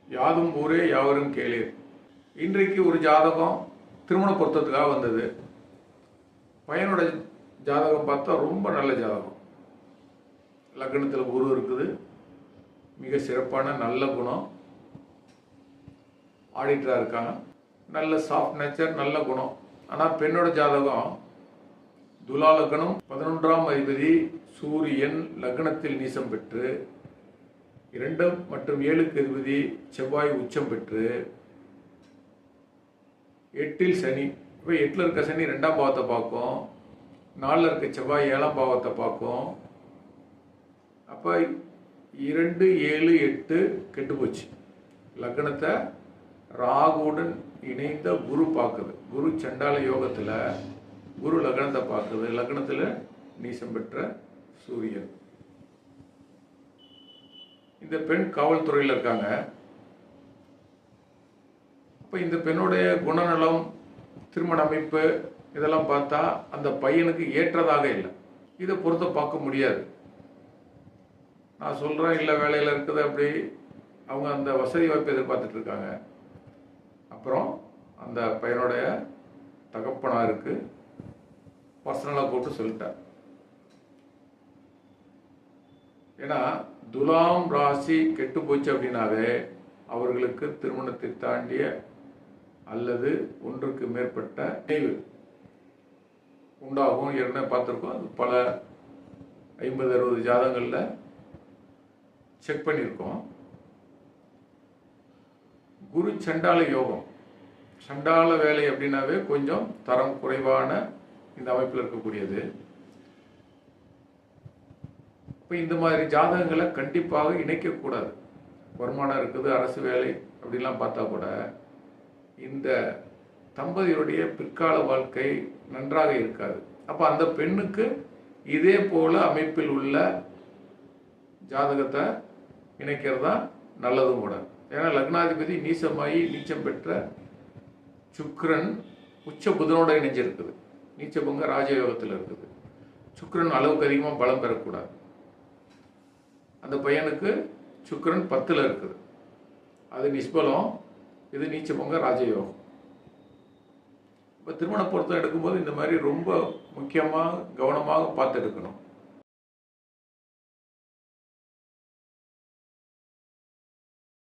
யாதும் ஊரே யாவரும் கேளீர். இன்றைக்கு ஒரு ஜாதகம் திருமண பொருத்தத்துக்காக வந்தது. பையனோட ஜாதகம் பார்த்தா ரொம்ப நல்ல ஜாதகம். லக்னத்தில் குரு இருக்குது, மிக சிறப்பான நல்ல குணம், ஆடிட்டராக இருக்காங்க, நல்ல சாஃப்ட் நேச்சர், நல்ல குணம். ஆனால் பெண்ணோட ஜாதகம் துலா லக்னம், 11ஆம் அதிபதி சூரியன் லக்னத்தில் நீசம் பெற்று, 2 மற்றும் 7க்கு அதிபதி செவ்வாய் உச்சம் பெற்று, 8ல் சனி. இப்போ 8ல் இருக்க சனி 2ஆம் பாவத்தை பார்க்கும், 4ல் இருக்க செவ்வாய் 7ஆம் பாவத்தை பார்க்கும். அப்போ 2, 7, 8 கெட்டு போச்சு. லக்னத்தை ராகுவுடன் இணைந்த குரு பார்க்குது. குரு சண்டால யோகத்தில் குரு லக்னத்தை பார்க்குது. லக்னத்தில் நீசம் பெற்ற சூரியன். இந்த பெண் காவல்துறையில் இருக்காங்க. இப்போ இந்த பெண்ணுடைய குணநலம், திருமண அமைப்பு இதெல்லாம் பார்த்தா அந்த பையனுக்கு ஏற்றதாக இல்லை. இதை பொறுத்த பார்க்க முடியாது. நான் சொல்கிறேன், இல்லை வேலையில் இருக்குது, அப்படி அவங்க அந்த வசதி வாய்ப்பு எதிர்பார்த்துட்டு இருக்காங்க. அப்புறம் அந்த பையனுடைய தகப்பனாருக்கு பர்சனலாக கூப்பிட்டு சொல்லிட்டார். ஏன்னா துலாம் ராசி கெட்டு போச்சு அப்படின்னாவே அவர்களுக்கு திருமணத்தை தாண்டிய அல்லது ஒன்றுக்கு மேற்பட்ட நினைவு உண்டாகும். ஏற்கனவே பார்த்துருக்கோம், அது பல 50-60 ஜாதகங்களில் செக் பண்ணியிருக்கோம். குரு சண்டால யோகம், சண்டால வேலை அப்படின்னாவே கொஞ்சம் தரம் குறைவான இந்த அமைப்பில் இருக்கக்கூடியது. இப்போ இந்த மாதிரி ஜாதகங்களை கண்டிப்பாக இணைக்கக்கூடாது. வருமானம் இருக்குது, அரசு வேலை அப்படிலாம் பார்த்தா கூட இந்த தம்பதியுடைய பிற்கால வாழ்க்கை நன்றாக இருக்காது. அப்போ அந்த பெண்ணுக்கு இதே போல அமைப்பில் உள்ள ஜாதகத்தை இணைக்கிறது தான் நல்லதும் கூட. ஏன்னா லக்னாதிபதி நீச்சமாகி நீச்சம் பெற்ற சுக்கிரன் உச்ச புதனோட இணைஞ்சிருக்குது. நீச்சபங்க ராஜயோகத்தில் இருக்குது. சுக்கிரன் அளவுக்கு அதிகமாக பலம் பெறக்கூடாது. அந்த பையனுக்கு சுக்கிரன் 10ல் இருக்குது, அது நிஷ்பலம், இது நீச்சபங்க ராஜயோகம். இப்போ திருமண பொருத்தம் எடுக்கும்போது இந்த மாதிரி ரொம்ப முக்கியமாக கவனமாக பார்த்து எடுக்கணும்.